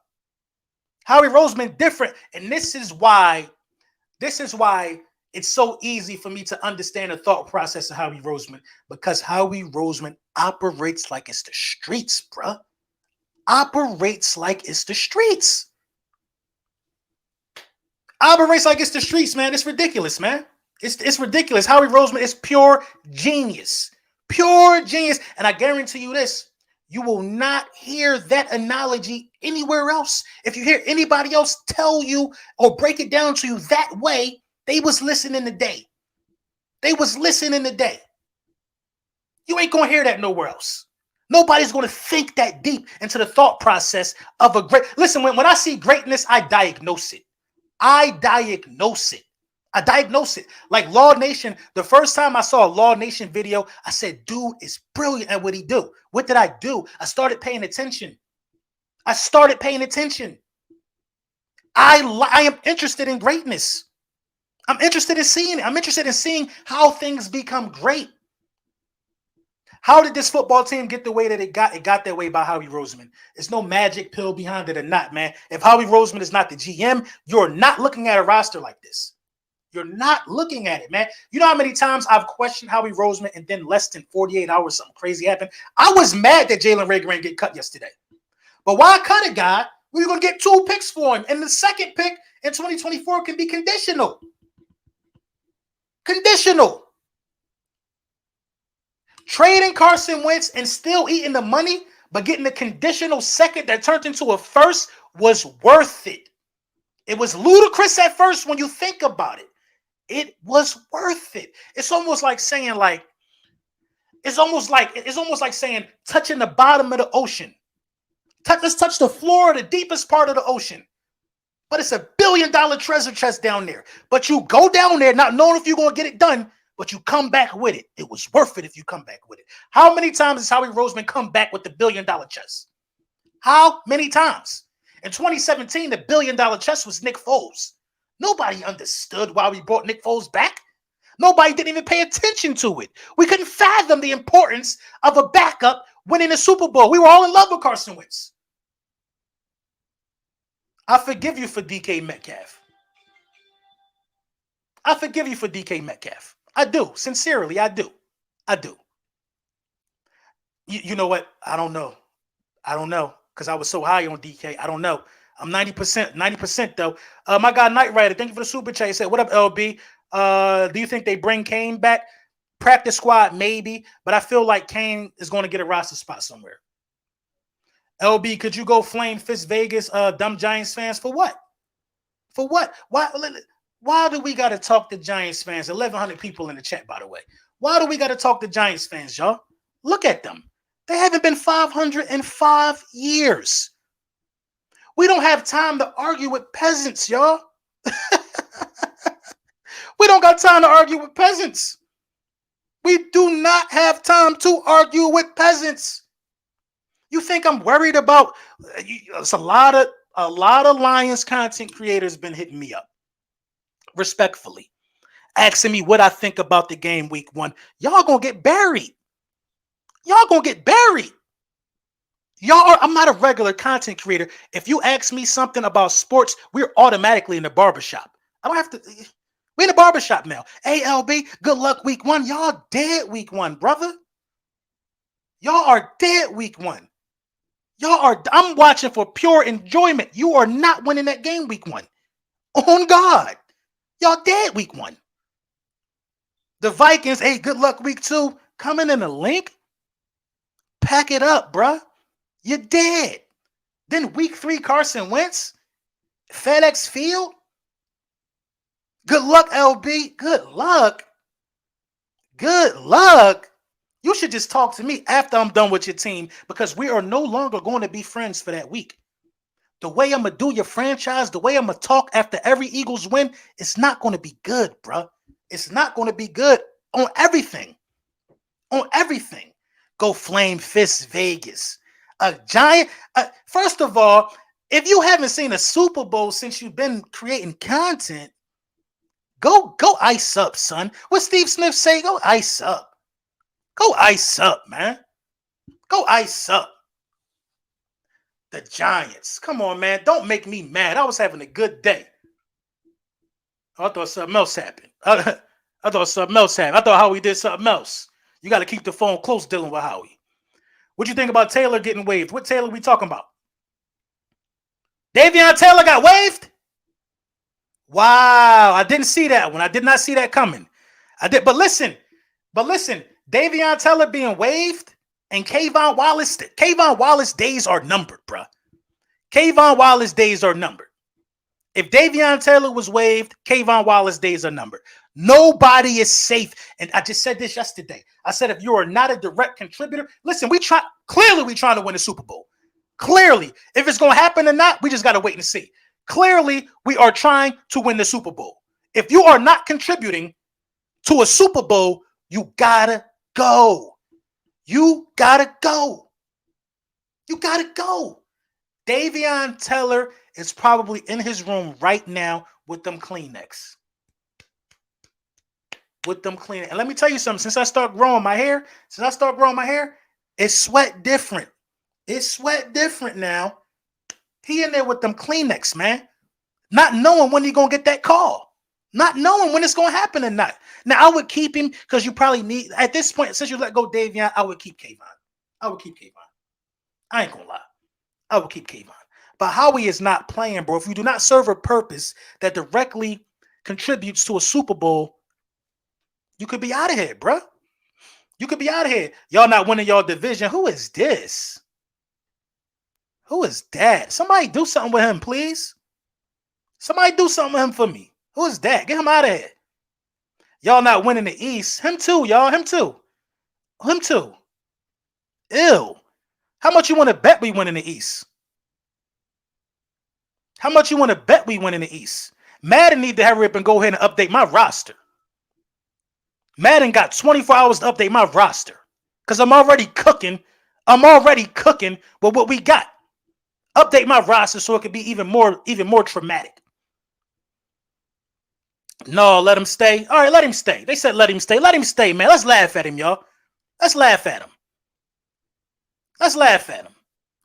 Howie Roseman different. And this is why it's so easy for me to understand the thought process of Howie Roseman, because Howie Roseman operates like it's the streets, bruh. Operates like it's the streets, man. It's ridiculous, man. It's ridiculous. Howie Roseman is pure genius. And I guarantee you this, you will not hear that analogy anywhere else. If you hear anybody else tell you or break it down to you that way, they was listening today. You ain't going to hear that nowhere else. Nobody's going to think that deep into the thought process of a great... Listen, when I see greatness, I diagnose it. Like Law Nation, the first time I saw a Law Nation video, I said, dude is brilliant at what he do. What did I do? I started paying attention. I am interested in greatness. I'm interested in seeing it. I'm interested in seeing how things become great. How did this football team get the way that it got? It got that way by Howie Roseman. There's no magic pill behind it or not, man. If Howie Roseman is not the GM, you're not looking at a roster like this. You're not looking at it, man. You know how many times I've questioned Howie Roseman and then less than 48 hours something crazy happened? I was mad that Jalen Reagor didn't get cut yesterday. But why cut a guy? We're going to get 2 picks for him. And the second pick in 2024 can be conditional. Conditional. Trading Carson Wentz and still eating the money, but getting the conditional second that turned into a first was worth it. It was ludicrous at first when you think about it. It was worth it. It's almost like saying it's almost like saying touching the bottom of the ocean. Let's touch the floor, the deepest part of the ocean. But it's $1 billion treasure chest down there. But you go down there not knowing if you're going to get it done, but you come back with it. It was worth it if you come back with it. How many times has Howie Roseman come back with the $1 billion chest? How many times? In 2017, the $1 billion chest was Nick Foles. Nobody understood why we brought Nick Foles back. Nobody didn't even pay attention to it. We couldn't fathom the importance of a backup winning a Super Bowl. We were all in love with Carson Wentz. I forgive you for DK Metcalf. I forgive you for DK Metcalf. I do. Sincerely, I do. I do. You know what? I don't know. I don't know. Because I was so high on DK. I don't know. I'm 90% though. My guy Knight Rider, thank you for the super chat. He said, what up, LB? Do you think they bring Kane back? Practice squad, maybe. But I feel like Kane is going to get a roster spot somewhere. LB, could you go flame Fist Vegas, dumb Giants fans? For what? For what? Why do we got to talk to Giants fans? 1,100 people in the chat, by the way. Why do we got to talk to Giants fans, y'all? Look at them. They haven't been 500 in 5 years. We don't have time to argue with peasants, y'all. We don't got time to argue with peasants. We do not have time to argue with peasants. You think I'm worried about? It's a lot of Lions content creators been hitting me up, respectfully, asking me what I think about the game week 1. Y'all gonna get buried. Y'all gonna get buried. I'm not a regular content creator. If you ask me something about sports, we're automatically in the barbershop. I don't have to. We're in the barbershop now. Hey, LB, good luck week 1. Y'all dead week 1, brother. Y'all are dead week 1. I'm watching for pure enjoyment. You are not winning that game week 1. On God. Y'all dead week 1. The Vikings, hey, good luck week 2. Coming in the link. Pack it up, bruh. You're dead. Then week 3, Carson Wentz. FedEx Field. Good luck, LB. Good luck. Good luck. You should just talk to me after I'm done with your team because we are no longer going to be friends for that week. The way I'm going to do your franchise, the way I'm going to talk after every Eagles win, it's not going to be good, bro. It's not going to be good on everything. On everything. Go flame Fist Vegas. A giant. First of all, if you haven't seen a Super Bowl since you've been creating content, go ice up, son. What Steve Smith say? Go ice up. Go ice up, man. Go ice up. The Giants. Come on, man. Don't make me mad. I was having a good day. I thought something else happened. I thought something else happened. I thought Howie did something else. You got to keep the phone close dealing with Howie. What you think about Taylor getting waived? What Taylor we talking about? Davion Taylor got waived? Wow. I didn't see that one. I did not see that coming. I did. But listen. Davion Taylor being waived and Kayvon Wallace days are numbered, bro. Kayvon Wallace days are numbered. If Davion Taylor was waived, Kayvon Wallace days are numbered. Nobody is safe. And I just said this yesterday. I said, if you are not a direct contributor, listen, clearly we're trying to win a Super Bowl. Clearly. If it's going to happen or not, we just got to wait and see. Clearly, we are trying to win the Super Bowl. If you are not contributing to a Super Bowl, you gotta go. You gotta go. You gotta go. Davion Taylor is probably in his room right now with them Kleenex. with them cleaning. And let me tell you something. Since I start growing my hair, it's sweat different. It's sweat different now. He in there with them Kleenex, man. Not knowing when he gonna get that call. Not knowing when it's gonna happen or not. Now I would keep him because you probably need at this point, since you let go Davion, I would keep Kayvon. I ain't gonna lie. I would keep Kayvon. But Howie is not playing, bro. If you do not serve a purpose that directly contributes to a Super Bowl, you could be out of here, bro. You could be out of here. Y'all not winning y'all division. Who is this? Who is that? Somebody do something with him, please. Somebody do something with him for me. Who is that? Get him out of here. Y'all not winning the East. Him too, y'all. Him too. Ew. How much you want to bet we win in the East? How much you want to bet we win in the East? Madden need to hurry up and go ahead and update my roster. Madden got 24 hours to update my roster because I'm already cooking with what we got. Update my roster so it could be even more traumatic. No, let him stay. All right, let him stay. They said let him stay. Let him stay, man. Let's laugh at him, y'all. Let's laugh at him.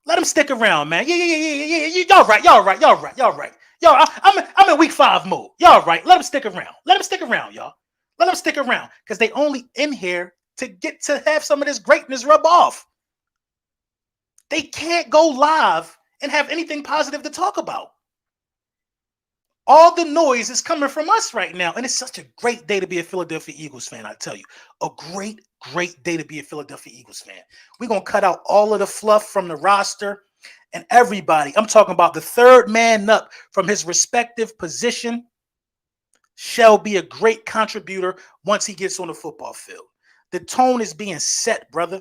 Let him stick around, man. Yeah. Y'all right. Yo, I'm in week 5 mode. Y'all right. Let him stick around. Y'all. Let him stick around because they only in here to get to have some of this greatness rub off. They can't go live and have anything positive to talk about. All the noise is coming from us right now. And it's such a great day to be a Philadelphia Eagles fan, I tell you. A great day to be a Philadelphia Eagles fan. We're going to cut out all of the fluff from the roster and everybody. I'm talking about the third man up from his respective position shall be a great contributor once he gets on the football field. The tone is being set, brother.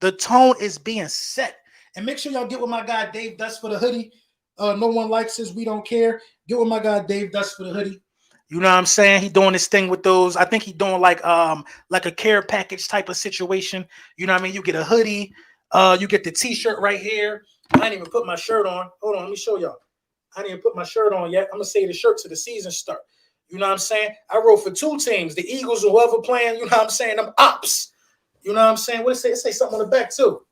The tone is being set. And make sure y'all get with my guy Dave Dust for the hoodie. No one likes this. We don't care. Get with my guy Dave Dust for the hoodie. You know what I'm saying? He doing this thing with those. I think he doing like a care package type of situation. You know what I mean? You get a hoodie. You get the t-shirt right here. I didn't even put my shirt on. Hold on, let me show y'all. I didn't even put my shirt on yet. I'm gonna say the shirt to the season start. You know what I'm saying? I wrote for 2 teams, the Eagles or whoever playing. You know what I'm saying? Them ops. You know what I'm saying? What it say? It say something on the back too.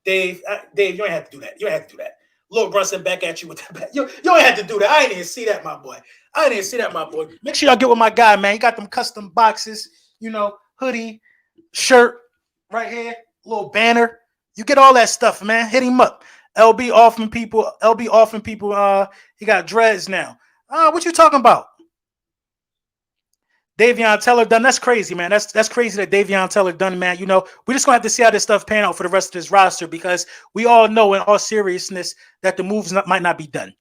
Dave, you ain't have to do that. Lil Brunson back at you with that back. You ain't have to do that. I ain't even see that, my boy. Make sure y'all get with my guy, man. He got them custom boxes, hoodie, shirt right here, little banner. You get all that stuff, man. Hit him up. LB offering people. He got dreads now. What you talking about? Davion Teller done. That's crazy, man. That's crazy that Davion Teller done, man. We're just gonna have to see how this stuff pan out for the rest of this roster because we all know, in all seriousness, that the moves might not be done.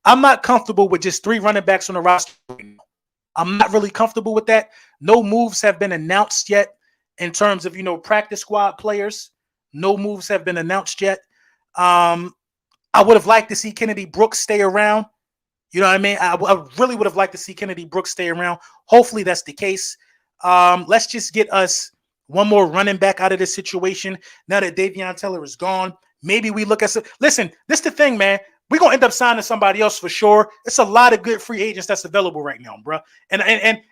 I'm not comfortable with just 3 running backs on the roster. I'm not really comfortable with that. No moves have been announced yet in terms of practice squad players. No moves have been announced yet. I would have liked to see Kennedy Brooks stay around. You know what I mean? I really would have liked to see Kennedy Brooks stay around. Hopefully that's the case. Let's just get us one more running back out of this situation. Now that Davion Teller is gone, maybe we look at some. Listen, this is the thing, man. We're going to end up signing somebody else for sure. It's a lot of good free agents that's available right now, bro. And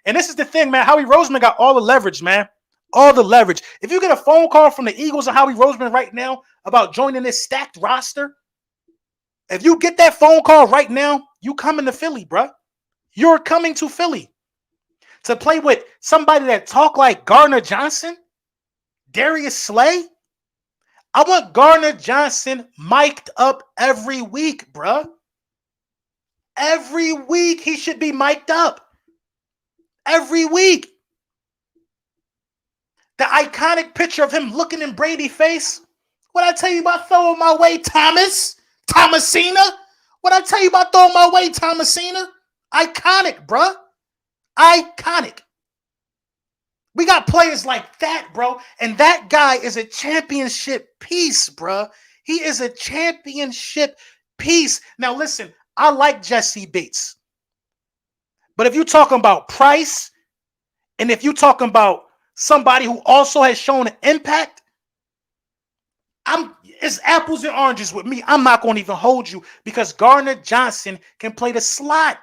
this is the thing, man. Howie Roseman got all the leverage, man. All the leverage. If you get a phone call from the Eagles and Howie Roseman right now about joining this stacked roster, if you get that phone call right now, you coming to Philly, bro. You're coming to Philly to play with somebody that talk like Gardner Johnson, Darius Slay. I want Gardner Johnson mic'd up every week, bro. Every week he should be mic'd up. Every week. The iconic picture of him looking in Brady's face. What I tell you about throwing my way, Thomasina? What I tell you about throwing my way, Thomasina? Iconic, bruh. Iconic. We got players like that, bro. And that guy is a championship piece, bruh. He is a championship piece. Now, listen, I like Jesse Bates. But if you're talking about price, and if you're talking about somebody who also has shown an impact, it's apples and oranges with me. I'm not going to even hold you because Gardner Johnson can play the slot.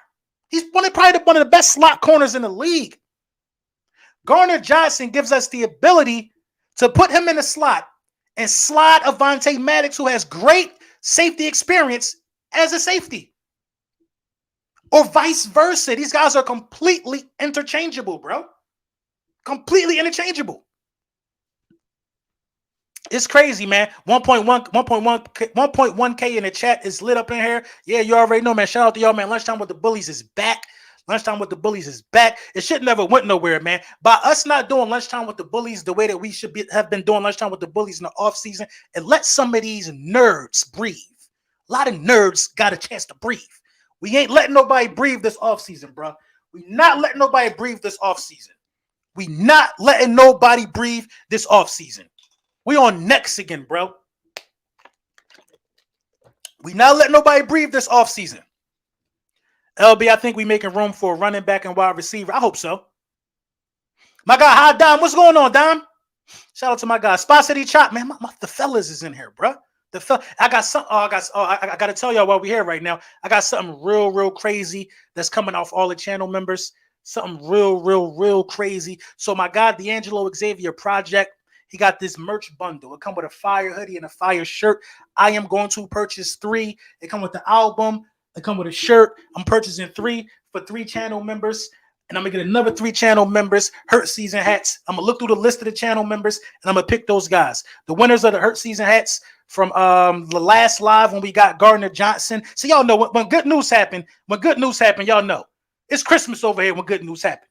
He's probably one of the best slot corners in the league. Garner Johnson gives us the ability to put him in the slot and slide Avonte Maddox, who has great safety experience, as a safety. Or vice versa. These guys are completely interchangeable, bro. Completely interchangeable. It's crazy, man. 1.1K in the chat is lit up in here. Yeah, you already know, man. Shout out to y'all, man. Lunchtime with the Bullies is back. Lunchtime with the Bullies is back. It should never went nowhere, man. By us not doing Lunchtime with the Bullies the way that we should have been doing Lunchtime with the Bullies in the off season, and let some of these nerds breathe. A lot of nerds got a chance to breathe. We ain't letting nobody breathe this off season, bro. We not letting nobody breathe this off season. We not letting nobody breathe this off season. We on next again, bro. We not letting nobody breathe this off season. LB, I think we making room for a running back and wide receiver. I hope so. My guy, hi, Dom. What's going on, Dom? Shout out to my guy. Spot City Chop, man. The fellas is in here, bro. I got some. I got to tell y'all while we're here right now. I got something real crazy that's coming off all the channel members. Something real crazy. So my guy, D'Angelo Xavier Project, he got this merch bundle. It come with a fire hoodie and a fire shirt. I am going to purchase 3. It come with the album. It come with a shirt. I'm purchasing 3 for 3 channel members. And I'm going to get another 3 channel members, Hurt Season hats. I'm going to look through the list of the channel members, and I'm going to pick those guys. The winners of the Hurt Season hats from the last live when we got Gardner Johnson. So y'all know when good news happen, y'all know. It's Christmas over here when good news happen.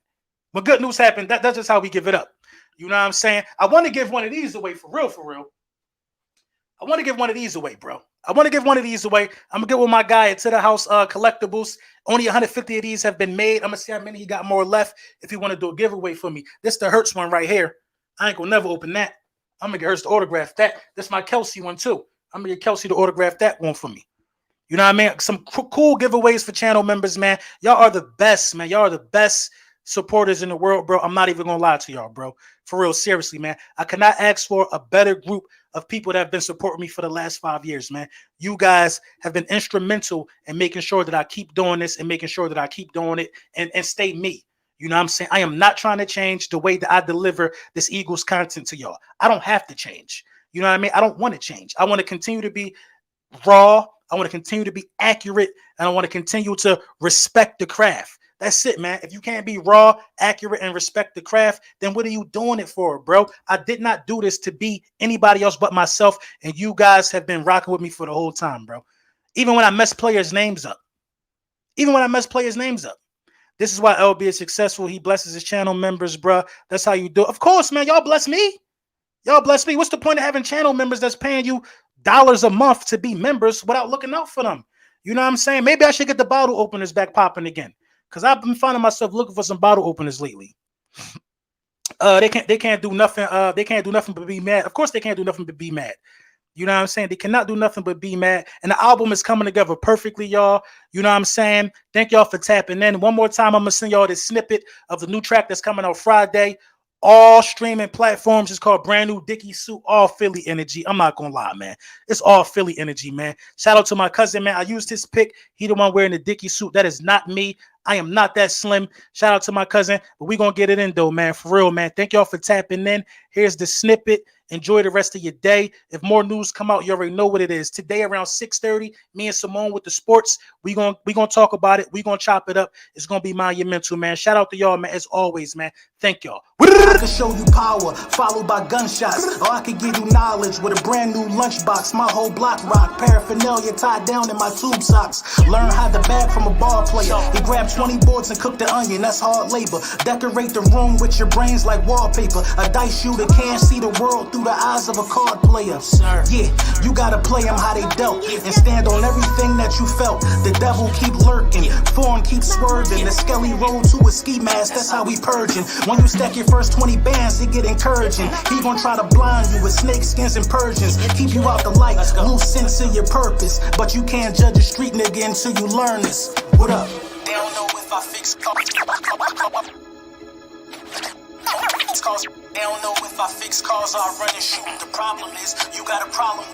When good news happen, that's just how we give it up. You know what I'm saying? I want to give one of these away for real. I want to give one of these away, bro. I want to give one of these away. I'm going to get with my guy at To The House Collectibles. Only 150 of these have been made. I'm going to see how many he got more left if he want to do a giveaway for me. This the Hurts one right here. I ain't going to never open that. I'm going to get Hurts to autograph that. This my Kelsey one too. I'm going to get Kelsey to autograph that one for me. You know what I mean? Some cool giveaways for channel members, man. Y'all are the best, man. Y'all are the best supporters in the world, bro. I'm not even going to lie to y'all, bro. For real, seriously, man. I cannot ask for a better group of people that have been supporting me for the last 5 years, man. You guys have been instrumental in making sure that I keep doing this and making sure that I keep doing it and stay me. You know what I'm saying? I am not trying to change the way that I deliver this Eagles content to y'all. I don't have to change. You know what I mean? I don't want to change. I want to continue to be raw. I want to continue to be accurate, and I want to continue to respect the craft. That's it, man. If you can't be raw, accurate, and respect the craft, then what are you doing it for, bro? I did not do this to be anybody else but myself, and you guys have been rocking with me for the whole time, bro. Even when I mess players' names up. This is why LB is successful. He blesses his channel members, bro. That's how you do it. Of course, man. Y'all bless me. What's the point of having channel members that's paying you dollars a month to be members without looking out for them? You know what I'm saying? Maybe I should get the bottle openers back popping again, because I've been finding myself looking for some bottle openers lately. They can't do nothing. They can't do nothing but be mad. Of course, they can't do nothing but be mad. You know what I'm saying? They cannot do nothing but be mad. And the album is coming together perfectly, y'all. You know what I'm saying? Thank y'all for tapping in. One more time, I'm gonna send y'all this snippet of the new track that's coming out Friday. All streaming platforms. Is called Brand New Dickie Suit. All Philly energy. I'm not gonna lie, man. It's all Philly energy, man. Shout out to my cousin, man. I used his pic. He the one wearing the Dickie suit. That is not me. I am not that slim. Shout out to my cousin. But we gonna get it in though, man. For real, man. Thank y'all for tapping in. Here's the snippet. Enjoy the rest of your day. If more news come out, you already know what it is. Today around 6:30, me and Simone with the sports. We gonna talk about it. We gonna chop it up. It's gonna be monumental, man. Shout out to y'all, man. As always, man. Thank y'all. I can show you power, followed by gunshots. Or I can give you knowledge with a brand new lunchbox. My whole block rock, paraphernalia tied down in my tube socks. Learn how to bag from a ball player. He grabbed 20 boards and cooked the onion, that's hard labor. Decorate the room with your brains like wallpaper. A dice shooter can't see the world through the eyes of a card player. Yeah, you gotta play them how they dealt and stand on everything that you felt. The devil keep lurking, foreign keep swerving. The skelly roll to a ski mask, that's how we purging. When you stack your first 20 bands, it get encouraging. He gon' try to blind you with snake skins and Persians. Keep you out the light, lose sense of your purpose. But you can't judge a street nigga until you learn this. What up? They don't know if I fix cars. They don't know if I fix cars or I run and shoot. The problem is, you got a problem.